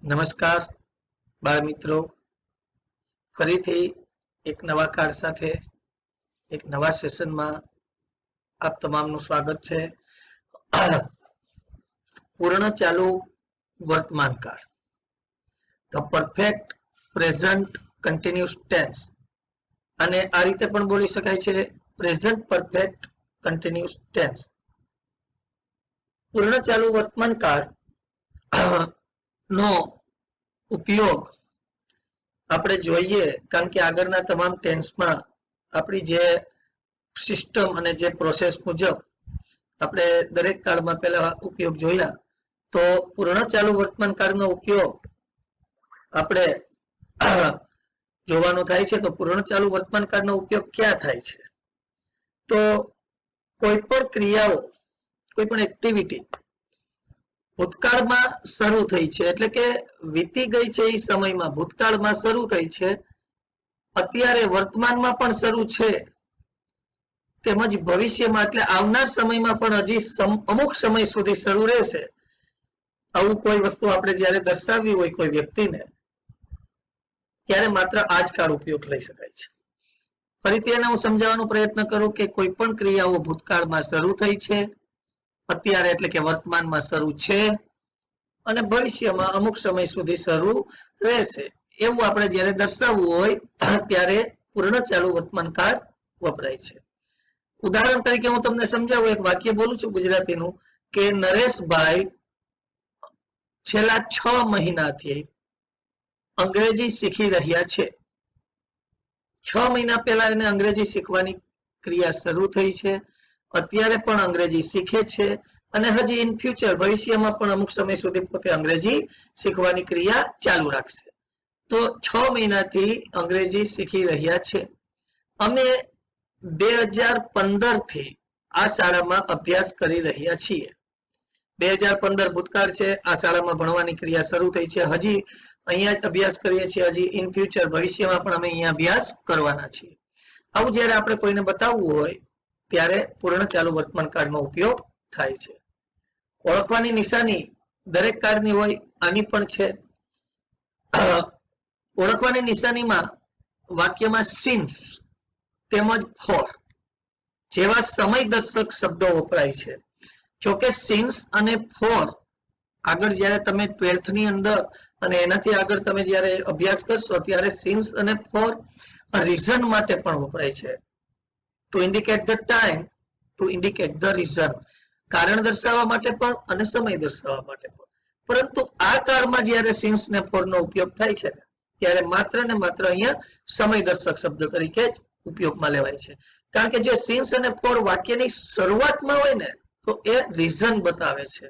નમસ્કાર બાળ મિત્રો, ફરીથી એક નવા કાર્ડ સાથે એક નવા સેશનમાં આપ તમામનું સ્વાગત છે. પૂર્ણ ચાલુ વર્તમાન કાળ, the perfect present continuous tense, અને આ રીતે પણ બોલી શકાય છે પ્રેઝન્ટ પરફેક્ટ કન્ટિન્યુઅસ ટેન્સ. પૂર્ણ ચાલુ વર્તમાન કાળ નો ઉપયોગ આપણે જોઈએ, કારણ કે આગળના તમામ ટેન્સમાં આપણી જે સિસ્ટમ અને જે પ્રોસેસ મુજબ આપણે દરેક કાળમાં પહેલા ઉપયોગ જોયા, તો પૂર્ણ ચાલુ વર્તમાન કાળનો ઉપયોગ આપણે જોવાનો થાય છે. તો પૂર્ણ ચાલુ વર્તમાન કાળનો ઉપયોગ ક્યાં થાય છે? તો કોઈ પણ ક્રિયાઓ, કોઈ પણ એક્ટિવિટી ભૂતકાળમાં શરૂ થઈ છે, એટલે કે વીતી ગઈ છે એ સમયમાં ભૂતકાળમાં શરૂ થઈ છે, અત્યારે વર્તમાનમાં પણ શરૂ છે, તેમજ ભવિષ્યમાં એટલે આવનાર સમયમાં પણ હજી અમુક સમય સુધી શરૂ રહેશે. આવું કોઈ વસ્તુ આપણે જ્યારે દર્શાવવી હોય કોઈ વ્યક્તિને, ત્યારે માત્ર આ જ કાળ ઉપયોગ લઈ શકાય છે. ફરીથી એને હું સમજાવવાનો પ્રયત્ન કરું કે કોઈ પણ ક્રિયાઓ ભૂતકાળમાં શરૂ થઈ છે, અત્યારે એટલે કે વર્તમાનમાં શરૂ છે, અને ભવિષ્યમાં અમુક સમય સુધી શરૂ રહેશે, એવું આપણે જ્યારે દર્શાવવું હોય ત્યારે પૂર્ણ ચાલુ વર્તમાન કાળ વપરાય છે. ઉદાહરણ તરીકે હું તમને સમજાવું, એક વાક્ય બોલું છું ગુજરાતીનું કે નરેશભાઈ છેલ્લા 6 મહિનાથી અંગ્રેજી શીખી રહ્યા છે. 6 મહિના પહેલા એને અંગ્રેજી શીખવાની ક્રિયા શરૂ થઈ છે, અત્યારે પણ અંગ્રેજી શીખે છે, અને હજી ઇન ફ્યુચર ભવિષ્યમાં પણ અમુક સમય સુધી પોતે અંગ્રેજી શીખવાની ક્રિયા ચાલુ રાખશે. તો 6 મહિનાથી અંગ્રેજી શીખી રહ્યા છે. અમે 2015 થી આ શાળામાં અભ્યાસ કરી રહ્યા છીએ. 2015 ભૂતકાળ છે, આ શાળામાં ભણવાની ક્રિયા શરૂ થઈ છે, હજી અહીંયા અભ્યાસ કરીએ છીએ, હજી ઇન ફ્યુચર ભવિષ્યમાં પણ અમે અહીંયા અભ્યાસ કરવાના છીએ. આવું જ્યારે આપણે કોઈને બતાવવું હોય ત્યારે પૂર્ણ ચાલુ વર્તમાન કાળનો ઉપયોગ થાય છે. ઓળખવાની નિશાની દરેક કાળની હોય, આની પણ છે. ઓળખવાની નિશાનીમાં વાક્યમાં સિન્સ તેમજ ફોર જેવા સમયદર્શક શબ્દો વપરાય છે. જોકે સિન્સ અને ફોર આગળ જ્યારે તમે 12th ની અંદર અને એનાથી આગળ તમે જ્યારે અભ્યાસ કરશો ત્યારે સિન્સ અને ફોર રીઝન માટે પણ વપરાય છે. To indicate the time, to indicate the reason, કારણ દર્શાવવા માટે પણ અને સમય દર્શાવવા માટે પણ. પરંતુ આ કાળમાં જ્યારે સિન્સ ને ફોર નો ઉપયોગ થાય છે ત્યારે માત્ર ને માત્ર અહીંયા સમયદર્શક શબ્દ તરીકે જ ઉપયોગમાં લેવાય છે. કારણ કે જે સિન્સ અને ફોર વાક્યની શરૂઆતમાં હોય ને, તો એ રીઝન બતાવે છે,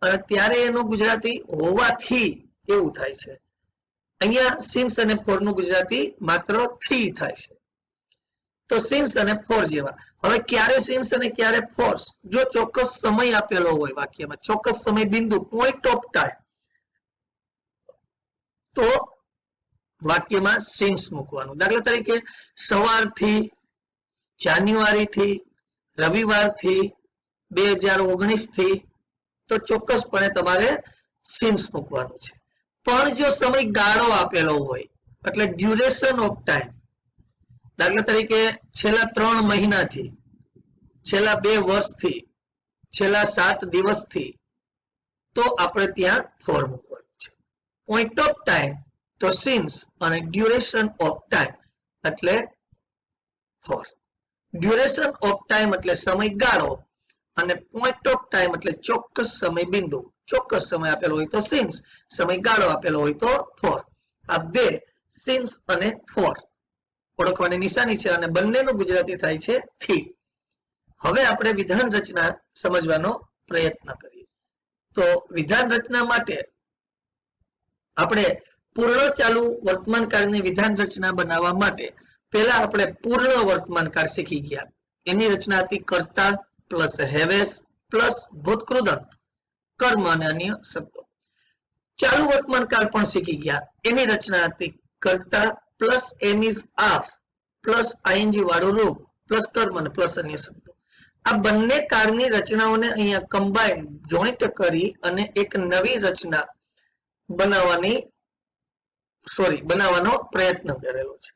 અને ત્યારે એનું ગુજરાતી હોવાથી એવું થાય છે. અહીંયા સિન્સ અને ફોર નું ગુજરાતી માત્ર થી થાય છે. તો સિન્સ અને ફોર જેવા. હવે ક્યારે સિન્સ અને ક્યારે ફોર્સ? જો ચોક્કસ સમય આપેલો હોય વાક્યમાં, ચોક્કસ સમય બિંદુ, પોઈન્ટ ઓફ ટાઈમ, તો વાક્યમાં સિન્સ મૂકવાનું. દાખલા તરીકે સવારથી, જાન્યુઆરીથી, રવિવારથી, 2019 થી, તો ચોક્કસપણે તમારે સિન્સ મૂકવાનું છે. પણ જો સમય ગાળો આપેલો હોય, એટલે ડ્યુરેશન ઓફ ટાઈમ, દાખલા તરીકે છેલ્લા 3 મહિનાથી, છેલ્લા 2 વર્ષથી, છેલ્લા 7 દિવસથી, તો આપણે ત્યાં ફોર મૂકવાનું છે. પોઈન્ટ ઓફ ટાઈમ તો સિન્સ, અને ડ્યુરેશન ઓફ ટાઈમ એટલે ફોર. ડ્યુરેશન ઓફ ટાઈમ એટલે સમયગાળો, અને પોઈન્ટ ઓફ ટાઈમ એટલે ચોક્કસ સમય બિંદુ. ચોક્કસ સમય આપેલો હોય તો સિન્સ, સમયગાળો આપેલો હોય તો ફોર. આ બે સિન્સ અને ફોર ઓળખવાની નિશાની છે, અને બંનેનું ગુજરાતી થાય છે થી. હવે આપણે વિધાન રચના સમજવાનો પ્રયત્ન કરીએ. તો વિધાન રચના માટે આપણે પૂર્ણ ચાલુ વર્તમાન કાળની વિધાન રચના બનાવવા માટે પહેલા આપણે પૂર્ણ વર્તમાન કાળ શીખી ગયા. એની રચના હતી કર્તા પ્લસ હેવેસ પ્લસ ભૂતકૃદંત, કર્મ અને અન્ય શબ્દો. ચાલુ વર્તમાન કાળ પણ શીખી ગયા. એની રચના હતી કર્તા plus am is are plus ING વાળું રૂપ પ્લસ કર્મ અને પ્લસ અન્ય શબ્દો. આ બંને કાળની રચનાઓને અહીંયા કમ્બાઈન, જોઈન્ટ કરી અને એક નવી રચના બનાવવાનો પ્રયત્ન કરેલો છે.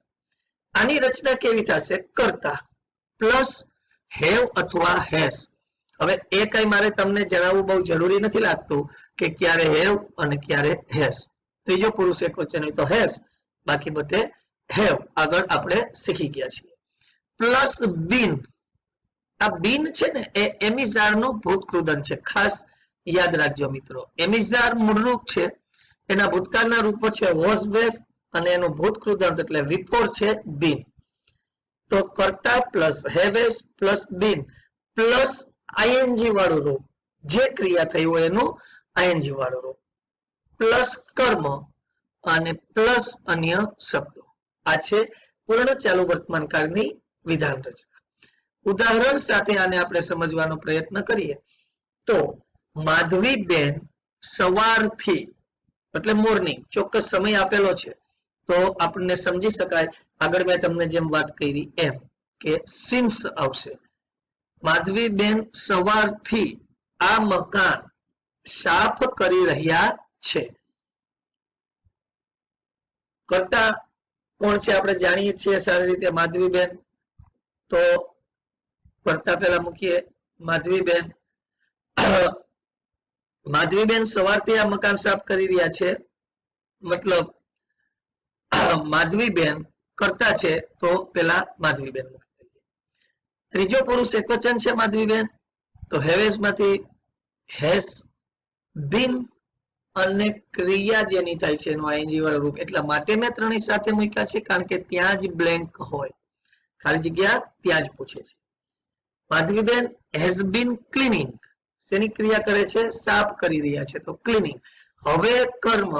આની રચના કેવી થશે? કર્તા પ્લસ હેવ અથવા હેઝ. હવે એ કઈ મારે તમને જણાવવું બહુ જરૂરી નથી લાગતું કે ક્યારે હેવ અને ક્યારે હેઝ. ત્રીજો પુરુષ એકવચન હોય તો હેઝ, બાકી બધે હેવ. આગળ આપણે શીખી ગયા છીએ. પ્લસ બીન. આ બીન છે ને એ એમિઝાર નું ભૂતકૃદન છે. ખાસ યાદ રાખજો મિત્રો. એમિઝાર મૂળરૂપ છે, એના ભૂતકાળના રૂપો છે વોઝ વેર અને એનું ભૂતકૃદંત એટલે વિફોર છે બીન. તો કર્તા plus haves plus been plus ING વાળું રૂપ, જે ક્રિયા થઈ હોય એનું આઈએનજી વાળું રૂપ, પ્લસ કર્મ અને પ્લસ અન્ય શબ્દો. આ છે પૂર્ણ ચાલુ વર્તમાન કાળની વિધાન રચના. ઉદાહરણ સાથે આને આપણે સમજવાનો પ્રયત્ન કરીએ તો માધવીબેન સવારથી એટલે મોર્નિંગ ચોક્કસ સમય આપેલો છે તો આપણને સમજી શકાય. આગળ મેં તમને જેમ વાત કરી એમ કે સિન્સ આવશે. માધવીબેન સવારથી આ મકાન સાફ કરી રહ્યા છે. કર્તા કોણ છે આપણે જાણીએ છીએ સારી રીતે, માધવીબેન. તો કર્તા પહેલા મૂકીએ માધવીબેન. માધવીબેન સવારથી આ મકાન સાફ કરી રહ્યા છે, મતલબ માધવીબેન કર્તા છે તો પેલા માધવીબેન મૂકી દઈએ. ત્રીજો પુરુષ એકવચન છે માધવીબેન, તો હેવેઝ માંથી હેઝ બીન અને ક્રિયા જેની થાય છે એનું આઈએનજી વાળું રૂપ. એટલા માટે મેં ત્રણેય સાથે મૂક્યા છે, કારણ કે ત્યાં જ બ્લેન્ક હોય, ખાલી જગ્યા ત્યાં જ પૂછે છે. માધવીબેન હેઝ બીન ક્લીનિંગ. શેની ક્રિયા કરે છે? સાફ કરી રહ્યા છે, તો ક્લીનિંગ. હવે કર્મ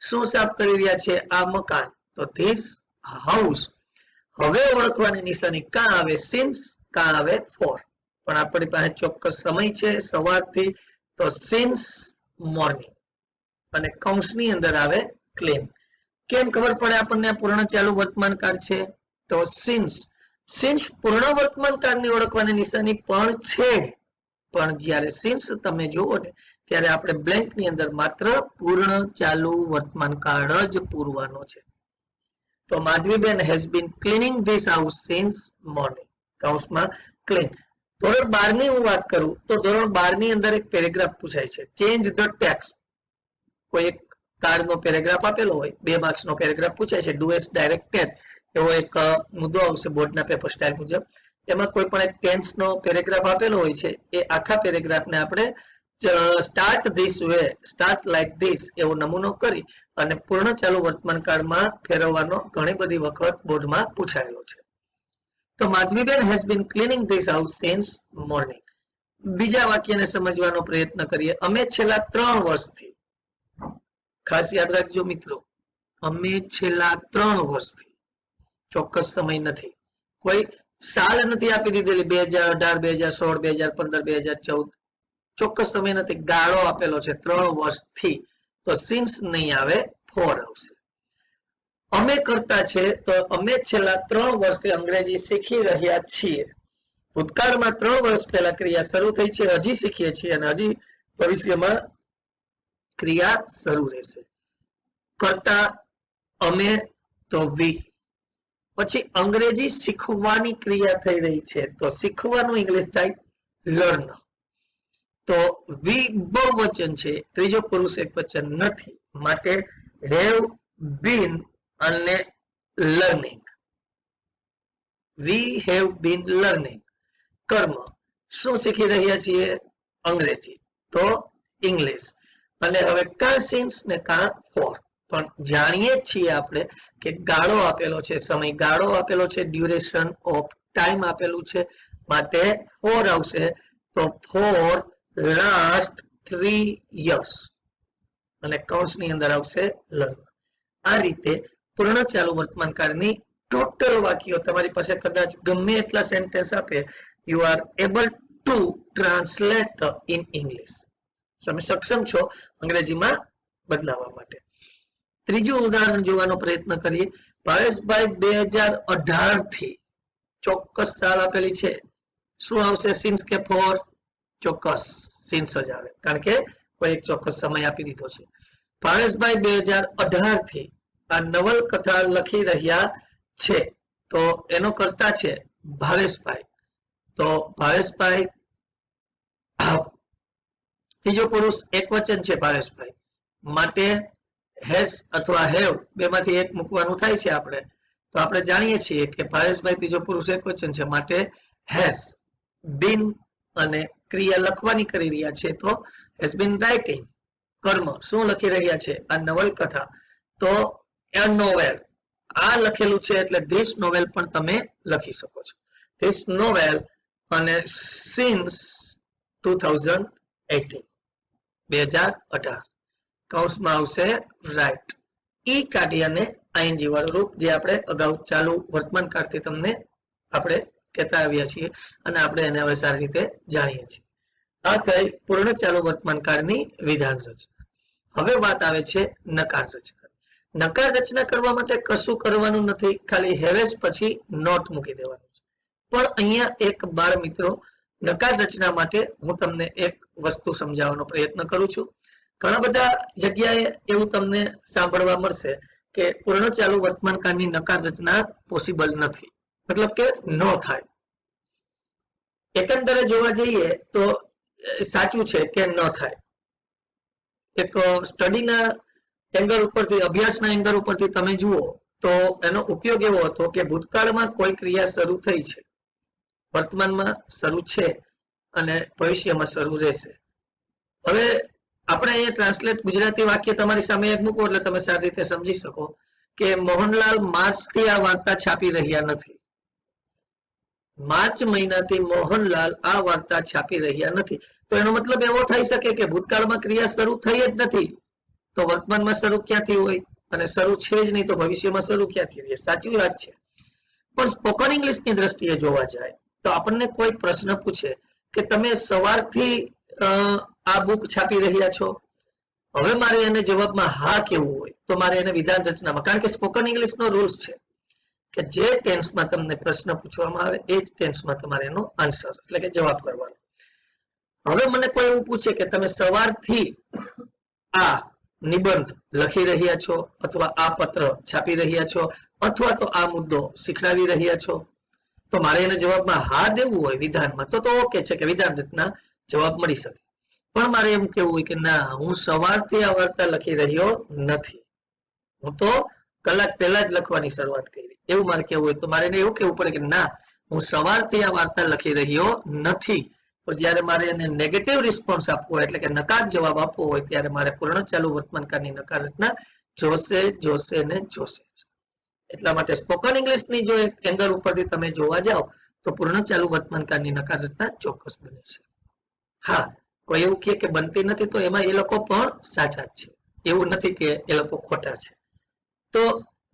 શું સાફ કરી રહ્યા છે? આ મકાન, તો ધીસ હાઉસ. હવે ઓળખવાની નિશાની કાં આવે? સિન્સ, કાં આવે ફોર. પણ આપણી પાસે ચોક્કસ સમય છે સવારથી, તો સિન્સ મોર્નિંગ. અને કૌંસની અંદર આવે ક્લીન. કેમ ખબર પડે આપણને પૂર્ણ ચાલુ વર્તમાન કાળ છે? તો સિન્સ. સિન્સ પૂર્ણ વર્તમાન કાળની ઓળખવાની નિશાની પણ છે, પણ જ્યારે સિન્સ તમે જુઓ ને ત્યારે આપણે બ્લેન્ક ની અંદર માત્ર પૂર્ણ ચાલુ વર્તમાન કાળ જ પૂરવાનો છે. તો Madhaviben has been cleaning this house since morning. કૌંસમાં ક્લીન. ધોરણ 12 ની હું વાત કરું તો ધોરણ 12 ની અંદર એક પેરેગ્રાફ પૂછાય છે, ચેન્જ ધ ટેક્સ્ટ. કોઈ એક કાર્ડનો પેરેગ્રાફ આપેલો હોય, 2 માર્ક્સનો પેરેગ્રાફ પૂછાય છે, ડુ એસ ડાયરેક્ટેડ એવો એક મુદ્દો આવશે બોર્ડના પેપર સ્ટાઇલ મુજબ. એમાં કોઈ પણ એક ટેન્સનો પેરેગ્રાફ આપેલો હોય છે, એ આખા પેરેગ્રાફને આપણે start this way, start like this એવો નમૂનો કરી અને પૂર્ણ ચાલુ વર્તમાન કાળમાં ફેરવવાનો ઘણી બધી વખત બોર્ડમાં પૂછાયેલો છે. તો Madhaviben has been cleaning this house since morning. બીજા વાક્યને સમજવાનો પ્રયત્ન કરીએ. અમે છેલ્લા 3 વર્ષથી, ખાસ યાદ રાખજો મિત્રો, અમે છેલ્લા 3 વર્ષથી, ચોક્કસ સમય નથી, કોઈ સાલ નથી આપી દીધેલી 2018, 2016, 2015, 2014, ચોક્કસ સમય નથી, ગાળો આપેલો છે 3 વર્ષથી, તો સિન્સ નહીં આવે, ફોર આવશે. અમે કરતા છે તો અમે છેલ્લા 3 વર્ષથી અંગ્રેજી શીખી રહ્યા છીએ. ભૂતકાળમાં 3 વર્ષ પહેલા ક્રિયા શરૂ થઈ છે, હજી શીખીએ છીએ અને હજી ભવિષ્યમાં ક્રિયા શરૂ રહેશે. કરતા અમે તો વી. પછી અંગ્રેજી શીખવાની ક્રિયા થઈ રહી છે, તો શીખવાનું ઇંગ્લિશ થાય લર્ન. તો વી બહુવચન છે, ત્રીજો પુરુષ એકવચન નથી, માટે હેવ બીન અને learning. We have been learning. કર્મ શું શીખી રહ્યા છીએ? અંગ્રેજી, તો ઇંગ્લિશ. અને હવે કાં સિન્સ ને કાં ફોર. પણ જાણીએ છીએ આપણે કે ગાળો આપેલો છે, સમય ગાળો આપેલો છે, ડ્યુરેશન ઓફ ટાઈમ આપેલું છે, માટે ફોર આવશે. તો ફોર લાસ્ટ 3 years અને કૌંસની અંદર આવશે લર્ન. આ રીતે પૂર્ણ ચાલુ વર્તમાન કાળની ટોટલ વાક્યો તમારી પાસે કદાચ ગમે એટલા સેન્ટેન્સ આપે, you are able to translate in English. તમે સક્ષમ છો અંગ્રેજીમાં બદલાવવા માટે. ત્રીજું ઉદાહરણ જોવાનો પ્રયત્ન કરીએ. ભાવેશભાઈ 2018 થી, ચોક્કસ સાલ આપેલી છે, શું આવશે? સિન્સ કે ફોર? ચોક્કસ સિન્સ જ આવે, કારણ કે કોઈ એક ચોક્કસ સમય આપી દીધો છે. ભાવેશભાઈ 2018 થી આ નવલકથા લખી રહ્યા છે, તો એનો કર્તા છે ભાવેશભાઈ. તો ભાવેશભાઈ ત્રીજો પુરુષ એકવચન છે ભાવેશભાઈ, માટે હેઝ અથવા હેવ બેમાંથી એક મૂકવાનું થાય છે આપણે. તો આપણે જાણીએ છીએ કે ભાવેશભાઈ ત્રીજો પુરુષ એકવચન છે, માટે હેઝ બીન અને ક્રિયા લખવાની કરી રહ્યા છે, તો હેઝ બીન રાઇટિંગ. કર્મ શું લખી રહ્યા છે? આ નવલકથા. તો એ નોવેલ આ લખેલું છે એટલે ધીસ નોવેલ પણ તમે લખી શકો છો. ધીસ નોવેલ અને સિન્સ 2018 2018 કૌંસમાં આવશે રાઇટ. ઈ કાઢી અને આઈએનજી વાળું રૂપ જે આપણે અગાઉ ચાલુ વર્તમાન કાળથી તમને આપણે કહેતા આવ્યા છીએ અને આપણે એને હવે સારી રીતે જાણીએ છીએ. આ થઈ પૂર્ણ ચાલુ વર્તમાન કાળની વિધાન રચના. હવે વાત આવે છે નકાર રચના. નકાર રચના કરવા માટે કશું કરવાનું નથી, ખાલી હેવેસ પછી નોટ મૂકી દેવાનું છે. પણ અહીંયા એક બાળ મિત્રો, નકાર રચના માટે હું તમને એક વસ્તુ સમજાવવાનો પ્રયત્ન કરું છું. ઘણા બધા જગ્યાએ એવું તમને સાંભળવા મળશે કે પૂર્ણ ચાલુ વર્તમાન કાળની નકાર રચના પોસિબલ નથી, મતલબ કે નો થાય. એકંદરે જોવા જઈએ તો સાચું છે કે ન થાય. એક સ્ટડીના એંગલ ઉપરથી, અભ્યાસના એંગલ ઉપરથી તમે જુઓ તો એનો ઉપયોગ એવો હતો કે ભૂતકાળમાં કોઈ ક્રિયા શરૂ થઈ છે, વર્તમાનમાં શરૂ છે અને ભવિષ્યમાં શરૂ રહેશે. હવે આપણે અહીંયા ટ્રાન્સલેટ ગુજરાતી વાક્ય તમારી સામે એક મૂકો એટલે તમે સારી રીતે સમજી શકો કે મોહનલાલ માર્ચથી આ વાર્તા છાપી રહ્યા નથી. માર્ચ મહિનાથી મોહનલાલ આ વાર્તા છાપી રહ્યા નથી. તો એનો મતલબ એવો થઈ શકે કે ભૂતકાળમાં ક્રિયા શરૂ થઈ જ નથી, તો વર્તમાનમાં શરૂ ક્યાંથી હોય? અને શરૂ છે જ નહીં તો ભવિષ્યમાં શરૂ ક્યાંથી રહે? સાચી વાત છે. પણ સ્પોકન ઇંગ્લિશની દ્રષ્ટિએ જોવા જાય તો આપણને કોઈ પ્રશ્ન પૂછે કે તમે સવારથી આ બુક છાપી રહ્યા છો, હવે મારે એને જવાબમાં હા કેવું હોય તો મારે એને વિધાન રચનામાં, કારણ કે સ્પોકન ઇંગ્લિશનો રૂલ્સ છે કે જે ટેન્સમાં તમને પ્રશ્ન પૂછવામાં આવે એ જ ટેન્સમાં તમારે એનો આન્સર એટલે કે જવાબ કરવાનો. હવે મને કોઈ એવું પૂછે કે તમે સવારથી આ નિબંધ લખી રહ્યા છો અથવા આ પત્ર છાપી રહ્યા છો અથવા તો આ મુદ્દો શીખડાવી રહ્યા છો, તો મારે એને જવાબમાં હા દેવું હોય વિધાનમાં તો ઓકે છે કે વિધાન રચના જવાબ મળી શકે. પણ મારે એમ કેવું હોય કે ના, હું સવારથી આ વાર્તા લખી રહ્યો નથી, હું તો કલાક પહેલા જ લખવાની શરૂઆત કરી, એવું મારે કેવું હોય તો મારે એને એવું કેવું પડે કે ના, હું સવારથી આ વાર્તા લખી રહ્યો નથી. તો જ્યારે મારે એને નેગેટિવ રિસ્પોન્સ આપવો હોય એટલે કે નકાર જવાબ આપવો હોય ત્યારે મારે પૂર્ણ ચાલુ વર્તમાન કાળની નકાર રચના જોશે જોશે ને જોશે. એટલા માટે સ્પોકન ઇંગ્લિશની જો એક એંગલ ઉપરથી તમે જોવા જાઓ તો પૂર્ણ ચાલુ વર્તમાન કાળની નકાર રચના ચોક્કસ બને છે. હા, કોઈ એવું કહે કે બનતી નથી તો એમાં એ લોકો પણ સાચા જ છે, એવું નથી કે એ લોકો ખોટા છે. તો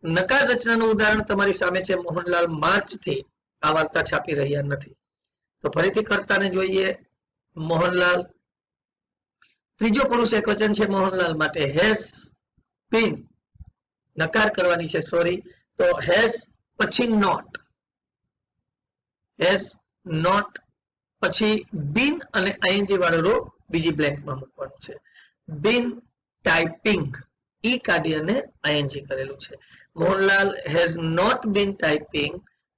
નકાર રચનાનું ઉદાહરણ તમારી સામે છે. મોહનલાલ માર્ચથી આ વાર્તા છાપી રહ્યા નથી. તો ફરીથી કર્તાને જોઈએ. મોહનલાલ ત્રીજો પુરુષ એકવચન છે મોહનલાલ માટે હેઝ બીન, નકાર કરવાની છે સોરી, તો હેઝ પછી નોટ, હેઝ નોટ પછી બીન અને આઈએનજી વાળો રો બીજી બ્લેન્કમાં મૂકવાનું છે. બીન ટાઈપિંગ, ઈ કાઢી અને આઈએનજી કરેલું છે. Mohanlal has not been typing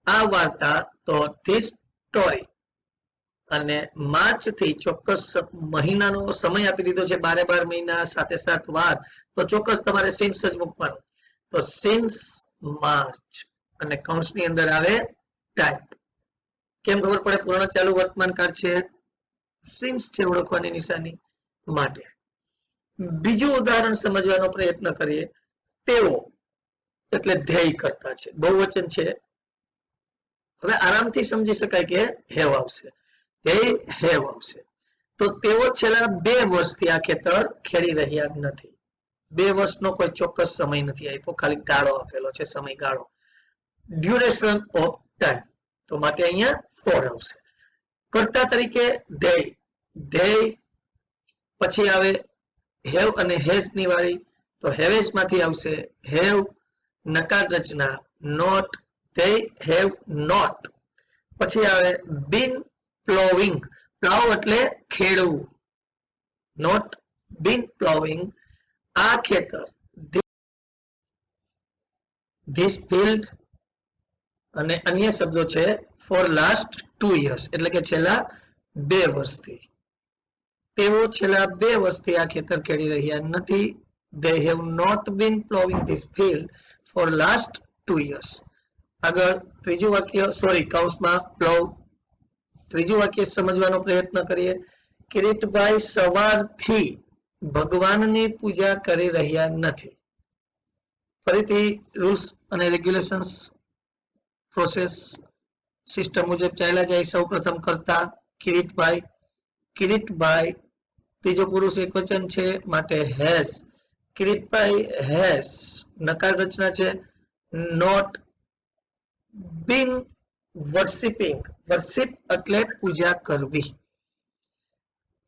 આ વાર્તા, તો ધીસ સ્ટોરી, અને માર્ચ થી ચોક્કસ મહિનાનો સમય આપી દીધો છે, 12 મહિના સાથે 7 વાર, તો ચોક્કસ તમારે સિન્સ જ મૂકવાનું. તો સિન્સ માર્ચ અને કૌંસની અંદર આવે ટાઈપ. કેમ ખબર પડે પૂર્ણ ચાલુ વર્તમાન કાળ છે? સિન્સ છે ઓળખવાની નિશાની માટે. બીજું ઉદાહરણ સમજવાનો પ્રયત્ન કરીએ. તેઓ એટલે ધ્યેય કરતા છે, બહુવચન છે. હવે આરામથી સમજી શકાય કે હેવ આવશે, ધ્યેય હેવ આવશે. તો તેઓ છેલ્લા 2 વર્ષથી આ ખેતર ખેડી રહ્યા નથી. 2 વર્ષનો કોઈ ચોક્કસ સમય નથી આપ્યો, ખાલી ગાળો આપેલો છે, સમયગાળો, ડ્યુરેશન ઓફ ટાઈમ. તો માટે અહીંયા ફોર આવશે. કર્તા તરીકે ધ્યેય, ધ્યેય પછી આવે હેવ અને હેઝ ની વાળી, તો હેવેસ માંથી આવશે હેવ, નકાર રચના નોટ, ધ્યેય હેવ નોટ. પછી આવે બીન પ્લોવિંગ, પ્લાવ એટલે ખેડવું, નોટ બીન પ્લોવિંગ, આ ખેતર, ધીસ ફિલ્ડ, અને અન્ય શબ્દો છે ફોર લાસ્ટ 2 years, એટલે કે છેલ્લા 2 વર્ષથી. તેઓ છેલ્લા 2 વર્ષથી આ ખેતર ખેડી રહ્યા નથી. They have not been plowing this field for last 2 years. આગળ ત્રીજું વાક્ય, સોરી કૌંસમાં પ્લવ. ત્રીજું વાક્ય સમજવાનો પ્રયત્ન કરીએ. કિરીટભાઈ સવારથી ભગવાનની પૂજા કરી રહ્યા નથી. ફરીથી રૂલ્સ અને રેગ્યુલેશન્સ પ્રોસેસ સિસ્ટમ મુજબ ચાલ્યા જાય. સૌ પ્રથમ કરતા કિરીટભાઈ. કિરીટભાઈ ત્રીજો પુરુષ એકવચન છે માટે હેઝ. કિરીટભાઈ હેઝ નકાર રચના છે. Not been વર્શિપિંગ. વર્શિપ એટલે પૂજા કરવી.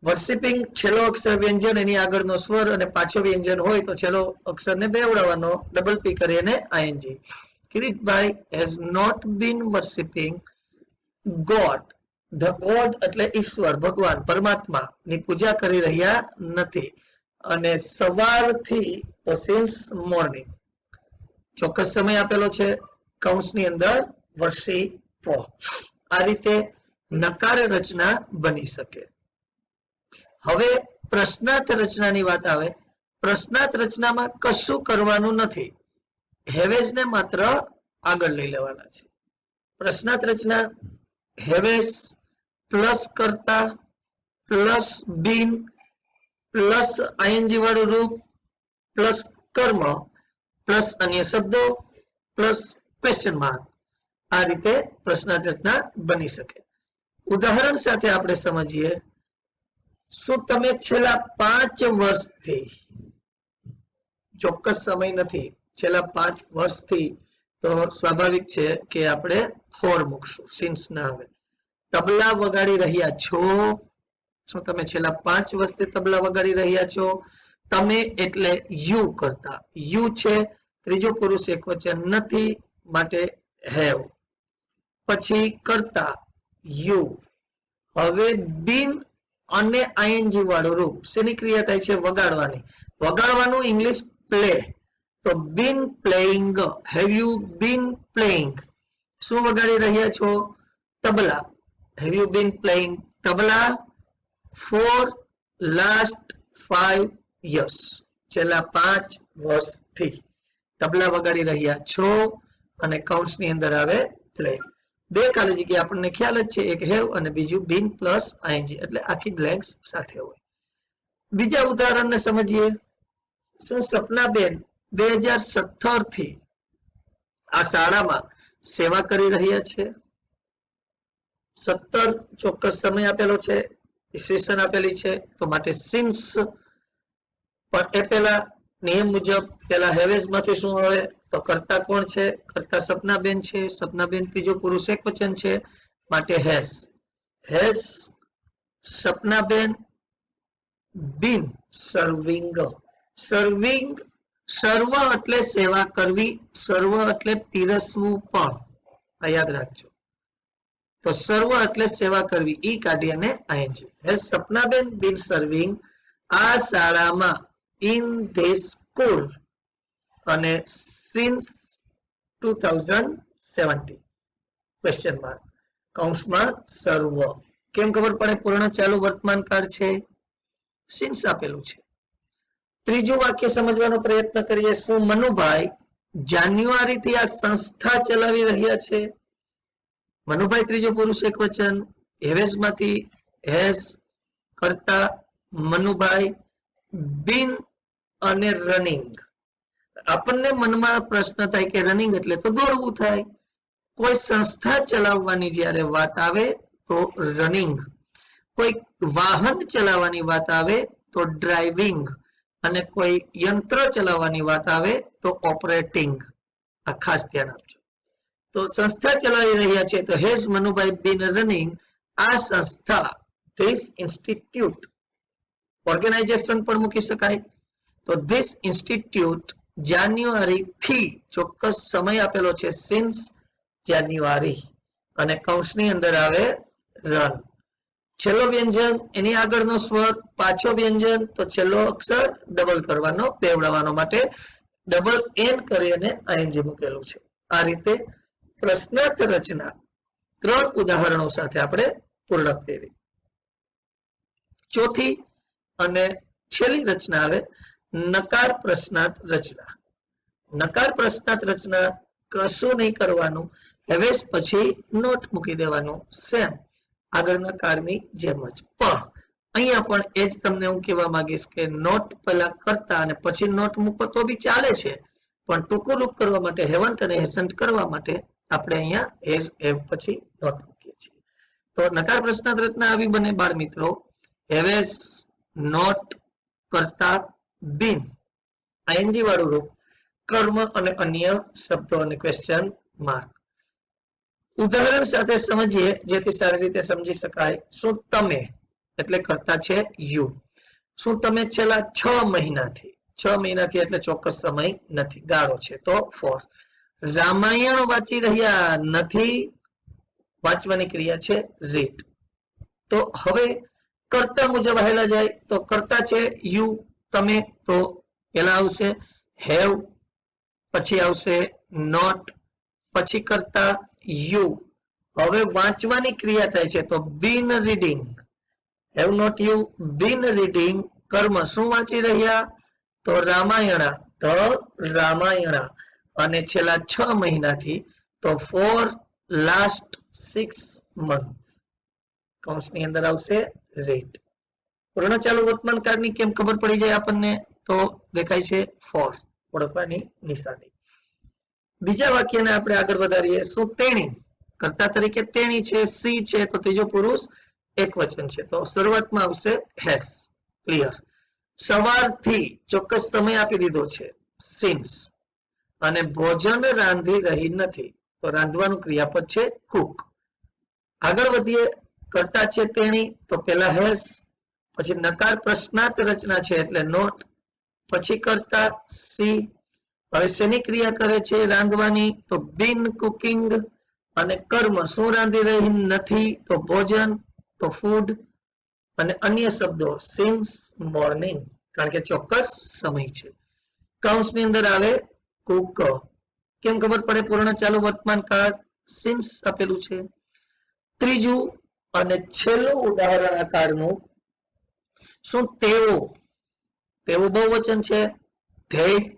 વર્શિપિંગ છેલ્લો અક્ષર વ્યંજન, એની આગળનો સ્વર અને પાછો વ્યંજન હોય તો છેલ્લો અક્ષરને બેવડાવવાનો, ડબલ પી કરી અને ING. Kiritbhai has not been worshipping God. The God એટલે ઈશ્વર, ભગવાન, પરમાત્મા ની પૂજા કરી રહ્યા નથી. અને સવારથી તો સિન્સ મોર્નિંગ. ચોક્કસ સમય આપેલો છે કૌંસની અંદર વર્ષી. આ રીતે નકાર રચના બની શકે. હવે પ્રશ્નાર્થ રચનાની વાત આવે. પ્રશ્નાર્થ રચનામાં કશું કરવાનું નથી. હેવેઝ ને માત્ર આગળ લઈ લેવાના છે. પ્રશ્નાર્થ રચના હેવેઝ પ્લસ કરતા પ્લસ બીન પ્લસ આઈએનજી વાળું રૂપ પ્લસ કર્મ પ્લસ અન્ય શબ્દો પ્લસ ક્વેશ્ચન માર્ક. આ રીતે પ્રશ્નાર્થ રચના બની શકે. ઉદાહરણ સાથે આપણે સમજીએ. શું તમે છેલ્લા 5 વર્ષથી, ચોક્કસ સમય નથી, છેલ્લા 5 વર્ષથી, તો સ્વાભાવિક છે કે આપણે ફોર મૂકશું, સિન્સ ના આવે. તબલા વગાડી રહ્યા છો. શું તમે છેલ્લા 5 વર્ષથી તબલા વગાડી રહ્યા છો? તમે એટલે યુ કરતા. યુ છે, ત્રીજો પુરુષ એકવચન નથી માટે હેવ. પછી કરતા યુ. હવે બીન અને આઈએનજી વાળું રૂપ. શેની ક્રિયા થાય છે? વગાડવાની. વગાડવાનું ઇંગ્લિશ પ્લે. તો been playing. Have you been playing? શું વગાડી રહ્યા છો? તબલા. Have you been playing tabla for last 5 years? છેલ્લા 5 વર્ષથી તબલા વગાડી રહ્યા છો. અને કૌંસની અંદર આવે પ્લે. બે ખાલી જગ્યા આપણને ખ્યાલ જ છે, એક હેવ અને બીજું બીન પ્લસ આઈએનજી, એટલે આખી બ્લેન્ક્સ સાથે હોય. બીજા ઉદાહરણને સમજીએ. શું સપનાબેન 2017 થી આ શાળામાં સેવા કરી રહ્યા છે? 17 ચોક્કસ સમય આપેલો છે, ઈસવીસન આપેલી છે, તો માટે સિન્સ. પણ એ પહેલા નિયમ મુજબ પેલા હેવેઝ માંથી શું આવે? તો કરતા કોણ છે? કરતા સપનાબેન છે. સપનાબેન ત્રીજો પુરુષ એકવચન છે માટે has. Has Sapnaben been serving. Serving, serve એટલે સેવા કરવી, સર્વ એટલે પીરસવું પણ. આ યાદ રાખજો. તો સર્વ એટલે સેવા કરવી, ઈ કાઢી અને ING. Has Sapnaben been serving આ શાળામાં ઇન ધીસ સ્કૂલ અને સિન્સ 2017? Question mark. કૌંસમાં સર્વ. કેમ ખબર પડે? પૂર્ણ ચાલુ વર્તમાન કાળ છે, સિન્સ આપેલું છે. ત્રીજું વાક્ય સમજવાનો પ્રયત્ન કરીએ. શું મનુભાઈ જાન્યુઆરી થી આ સંસ્થા ચલાવી રહ્યા છે? મનુભાઈ ત્રીજો પુરુષ એકવચન, હેવેઝ માંથી હેઝ, કરતા મનુભાઈ, બીન અને રનિંગ. આપણને મનમાં પ્રશ્ન થાય કે રનિંગ એટલે તો દોડવું થાય. કોઈ સંસ્થા ચલાવવાની જ્યારે વાત આવે તો રનિંગ, કોઈ વાહન ચલાવવાની વાત આવે તો ડ્રાઇવિંગ, અને કોઈ યંત્ર ચલાવવાની વાત આવે તો ઓપરેટિંગ. આ ખાસ ધ્યાન આપજો. તો સંસ્થા ચલાવી રહ્યા છે તો હેઝ મનુભાઈ બીન રનિંગ આ સંસ્થા, ધીસ ઇન્સ્ટિટ્યૂટ. ઓર્ગેનાઇઝેશન પણ મૂકી શકાય. તો ધીસ ઇન્સ્ટિટ્યૂટ જાન્યુઆરી થી, ચોક્કસ સમય આપેલો છે સિન્સ જાન્યુઆરી, અને કૌંસની અંદર આવે રન. છેલ્લો વ્યંજન એની આગળનો સ્વર પાછો વ્યંજન તો છેલ્લો અક્ષર ડબલ કરવાનો બેવડાવવાનો માટે ડબલ એન કરી અને આઈએનજી મૂકેલું છે. આ રીતે પ્રશ્નાર્થ રચના 3 ઉદાહરણો સાથે આપણે પૂર્ણ કરી. ચોથી અને છેલ્લી રચના આવે નકાર પ્રશ્નાર્થ રચના. નકાર પ્રશ્નાર્થ રચના કશું નહીં કરવાનું, હેવેસ પછી નોટ મૂકી દેવાનું, સેમ આગળના કારની જેમ જ. પણ અહીંયા પણ એ જ તમને હું કહેવા માંગીશ કે નોટ પહેલા કરતા અને પછી નોટ મૂકો તો બી ચાલે છે, પણ ટૂંકું રૂપ કરવા માટે હેવન્ટ અને હેસન્ટ કરવા માટે આપણે અહીંયા હેઝ હેવ પછી નોટ મૂકીએ છીએ. તો નકાર પ્રશ્નાર્થ રચના આવી બને બાળ મિત્રો, હેવેસ, નોટ, કરતા, બીન, આઈએનજી વાળું રૂપ, કર્મ અને અન્ય શબ્દો અને ક્વેશ્ચન માર્ક. ઉદાહરણ સાથે સમજીએ જેથી સારી રીતે સમજી શકાય. શું તમે એટલે કરતા છે યુ. શું તમે છેલ્લા 6 મહિનાથી એટલે ચોક્કસ સમય નથી, ગાળો છે તો ફોર. રામાયણ વાંચી રહ્યા નથી, વાંચવાની ક્રિયા છે રીડ. તો હવે કરતા મુજબ આવેલા જાય તો કરતા છે યુ તમે, તો પેલા આવશે હેવ, પછી આવશે નોટ, પછી કરતા યુ. હવે વાંચવાની ક્રિયા થાય છે તો been reading. Have not you been reading. કર્મ શું વાંચી રહ્યા તો રામાયણા, ધ રામાયણા. અને છેલ્લા 6 મહિનાથી તો ફોર લાસ્ટ 6 months. કૌંસની અંદર આવશે રેટ. પૂર્ણ ચાલુ વર્તમાન કાળની કેમ ખબર પડી જાય આપણને તો દેખાય છે ફોર, ઓળખવાની નિશાની. બીજા વાક્યને આપણે આગળ વધારીએ. શું તેણી, કર્તા તરીકે તેણી છે, સી છે તો ત્રીજો પુરુષ એકવચન છે તો શરૂઆતમાં આવશે હેસ. ક્લિયર. સવારથી ચોક્કસ સમય આપી દીધો છે સિન્સ. અને ભોજન રાંધી રહી નથી તો રાંધવાનું ક્રિયાપદ છે કુક. આગળ વધીએ. કરતા છે તેણી તો પેલા હેસ, પછી નકાર પ્રશ્નાર્થ રચના છે એટલે નોટ, પછી કરતા સી. હવે શેની ક્રિયા કરે છે રાંધવાની તો બીન કુકિંગ. અને કર્મ શું રાંધી રહી નથી તો ભોજન તો ફૂડ. અને અન્ય શબ્દો સિન્સ મોર્નિંગ કારણ કે ચોક્કસ સમય છે. કૌંસની અંદર આવે કુક. કેમ ખબર પડે પૂર્ણ ચાલુ વર્તમાન કાળ સિન્સ આપેલું છે. ત્રીજું અને છેલ્લું ઉદાહરણ આ કાળનું. શું તેઓ, તેવું બહુવચન છે ધ્યેય.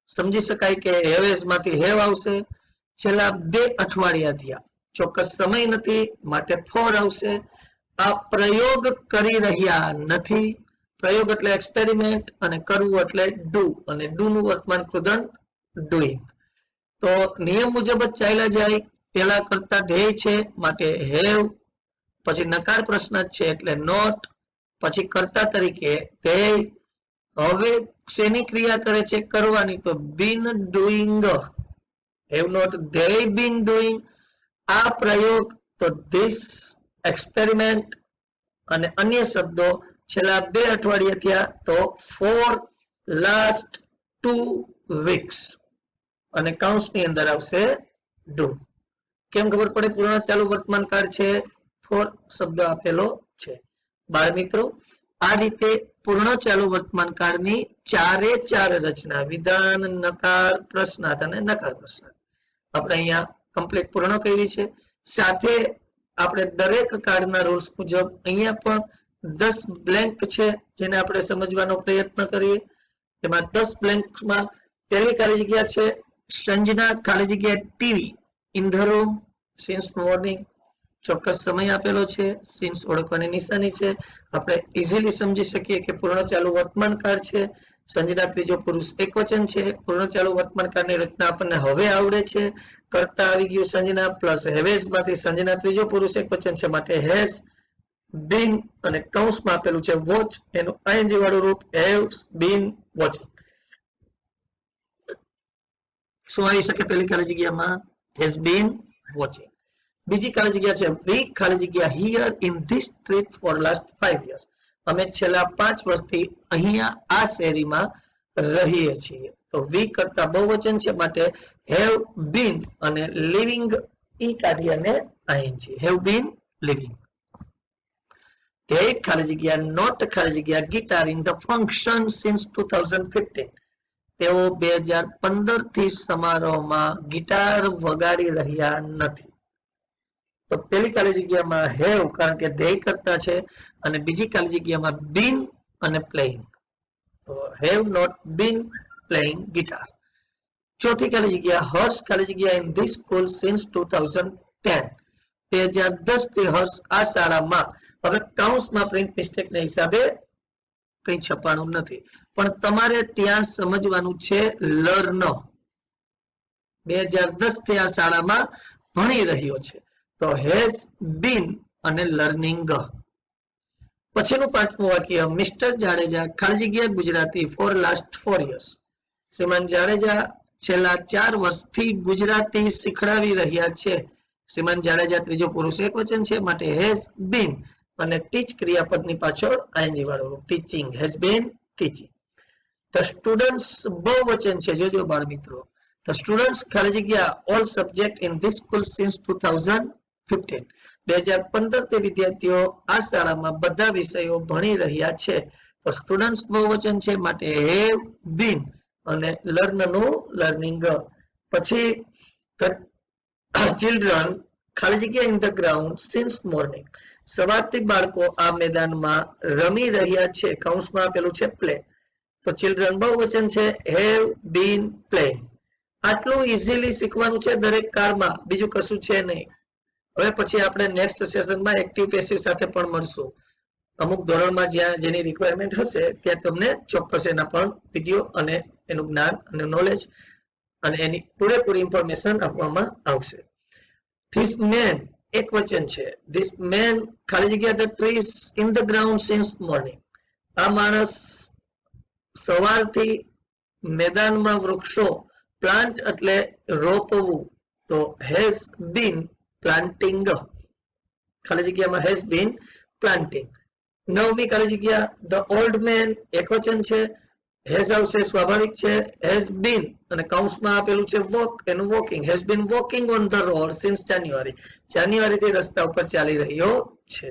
સમજી શકાય કે હેવેસ માંથી હેવ આવશે. છેલ્લા 2 અઠવાડિયા થયા, ચોક્કસ સમય નથી માટે ફોર આવશે. આ પ્રયોગ કરી રહ્યા નથી. પ્રયોગ એટલે એક્સપેરિમેન્ટ અને કરવું એટલે ડુ, અને ડુ નું વર્તમાન કૃદંત ડુઈંગ. તો નિયમ મુજબ જ ચાલ્યા જાય. પેલા કરતા ધ્યેય છે માટે હેવ, પછી નકાર પ્રશ્ન છે એટલે નોટ, પછી કરતા તરીકે ધ્યેય. હવે શેની ક્રિયા કરે છે કરવાની તો બીન ડુઈંગ. હેવ નોટ ધ્યેય બીન ડુઈંગ. આ પ્રયોગ તો ધીસ એક્સપેરિમેન્ટ. અને અન્ય શબ્દો છેલ્લા 2 અઠવાડિયા થયા તો ફોર લાસ્ટ 2 weeks. અને કૌંસની અંદર આવશે ડુ. કેમ ખબર પડે પૂર્ણ ચાલુ વર્તમાન કાળ છે ફોર શબ્દ આપેલો છે. બાળ મિત્રો આ રીતે પૂર્ણ ચાલુ વર્તમાન કાળની 4 રચના વિધાન, નકાર, પ્રશ્નાર્થ અને નકાર પ્રશ્નાર્થ આપણે અહીંયા કમ્પ્લીટ પૂર્ણ કરી છે. સાથે આપણે દરેક કાળના રૂલ્સ મુજબ અહીંયા પણ 10 બ્લેન્ક છે જેને આપણે સમજવાનો પ્રયત્ન કરીએ. તેમાં 10 બ્લેન્કમાં પહેલી ખાલી જગ્યા છે સંજના, ખાલી જગ્યા TV, in the room, since morning, ચોક્કસ સમય આપેલો છે, સિન્સ ઓળખવાની નિશાની છે. આપણે ઇઝીલી સમજી શકીએ કે પૂર્ણ ચાલુ વર્તમાન કાળ છે. સંજના ત્રીજો પુરુષ એકવચન છે. પૂર્ણ ચાલુ વર્તમાન કાળની રચના આપણને હવે આવડે છે. કરતા આવી ગયું સંજના પ્લસ હેવેસ માંથી સંજના ત્રીજો પુરુષ એકવચન છે માટે હેઝ બીન. અને કૌંસમાં આપેલું છે વોચ, એનું આઈએનજી વાળું રૂપ હેવ્સ બીન વોચિંગ. શું આવી શકે પહેલી ખાલી જગ્યામાં હેઝ બીન વોચિંગ. બીજી ખાલી જગ્યા છે વી ખાલી જગ્યા here in this street for last 5 years. અમે છેલ્લા 5 વર્ષથી અહીંયા આ શેરીમાં રહીએ છીએ. તો વી કરતા બહુવચન છે માટે હેવ બીન અને લિવિંગ ઈ કાઢી અને આઈએનજી હેવ બીન લિવિંગ. હે ખાલી જગ્યા નોટ ખાલી જગ્યા guitar in the function since 2015 તેઓ 2015 થી સમારોહમાં ગિટાર વગાડી રહ્યા નથી. તો પેલી ખાલી જગ્યામાં હેવ કારણ કે ધ્યેય કરતા છે અને બીજી ખાલી જગ્યામાં બીન અને પ્લેઇંગ. તો have not been playing guitar. ચોથી ખાલી જગ્યા હર્ષ ખાલી જગ્યા ઇન ધીસ સ્કૂલ સિન્સ 2010 2010 થી હર્ષ આ શાળામાં. હવે કાઉન્સમાં પ્રિન્ટ મિસ્ટેકના હિસાબે કંઈ છપાણું નથી પણ તમારે ત્યાં સમજવાનું છે લર્ન 2010 થી આ શાળામાં ભણી રહ્યો છે તો હેઝ બીન અને લર્નિંગ. પછીનું પાંચમું વાક્ય મિસ્ટર જાડેજા ખાલી જગ્યા ગુજરાતી ફોર લાસ્ટ 4 years. શ્રીમાન જાડેજા છેલ્લા 4 વર્ષથી ગુજરાતી શીખડાવી રહ્યા છે. શ્રીમાન જાડેજા ત્રીજો પુરુષ એકવચન છે માટે હેઝ બીન અને ટીચ ક્રિયાપદની પાછળ આઈએનજી વાળું teaching has been teaching. The students બહુવચન છે જોજો બાળ મિત્રો. ધ સ્ટુડન્ટ્સ ખાલી જગ્યા all subject in this school since 2015 2015 થી વિદ્યાર્થીઓ આ શાળામાં બધા વિષયો ભણી રહ્યા છે. તો સ્ટુડન્ટ્સ બહુવચન છે માટે હેવ બીન અને લર્ન નું લર્નિંગ. પછી ચિલ્ડ્રન ખાલી જગ્યા in the ground since morning સવારથી બાળકો આ મેદાનમાં રમી રહ્યા છે. કૌંસમાં આપેલું છે પ્લે. તો ચિલ્ડ્રન બહુવચન છે હેવ બીન પ્લેઇંગ. આટલું ઇઝીલી શીખવાનું છે દરેક કાળમાં, બીજું કશું છે નહીં. હવે પછી આપણે નેક્સ્ટ સેશનમાં એક્ટિવ પેસિવ સાથે પણ મળશું. અમુક ધોરણમાં જ્યાં જેની રિક્વાયરમેન્ટ હશે ત્યાં તમને ચોક્કસ એના પણ વિડીયો અને એનું જ્ઞાન અને નોલેજ અને એની પૂરેપૂરી ઇન્ફોર્મેશન આપવામાં આવશે. ધીસ મેન એક વચન છે. ધીસ મેન ખાલી જગ્યા the trees in the ground since morning. આ માણસ સવારથી મેદાનમાં વૃક્ષો પ્લાન્ટ એટલે રોપવું તો હેઝ બીન પ્લાન્ટિંગ. ખાલી જગ્યામાં હેઝ બીન પ્લાન્ટિંગ. નવમી ખાલી જગ્યા ધ ઓલ્ડ મેન એકવચન છે. હેઝ આવશે સ્વાભાવિક છે. હેઝ બીન અને કૌંસમાં આપેલું છે વોક એનું walking. Has been walking on the road since January. જાન્યુઆરીથી રસ્તા ઉપર ચાલી રહ્યો છે.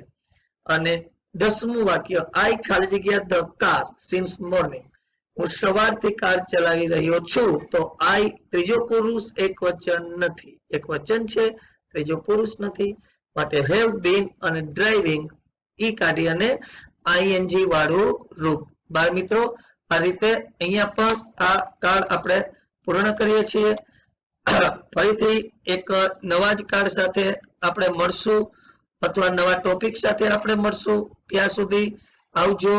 અને 10મું વાક્ય આઈ ખાલી જગ્યા ધ કાર સિન્સ મોર્નિંગ. હું સવારથી કાર ચલાવી રહ્યો છું તો આઈ ત્રીજો પુરુષ એક વચન નથી. એક વચન છે ત્રીજો પુરુષ નથી માટે હેવ બીન અને ડ્રાઇવિંગ ઈ કાઢી અને આઈએનજી વાળું રૂપ. બાળ મિત્રો આ રીતે અહીંયા પણ આ કાર્ડ આપણે પૂર્ણ કરીએ છીએ. ફરીથી એક નવા જ કાર્ડ સાથે આપણે મળશું અથવા નવા ટોપિક સાથે આપણે મળશું. ત્યાં સુધી આવજો.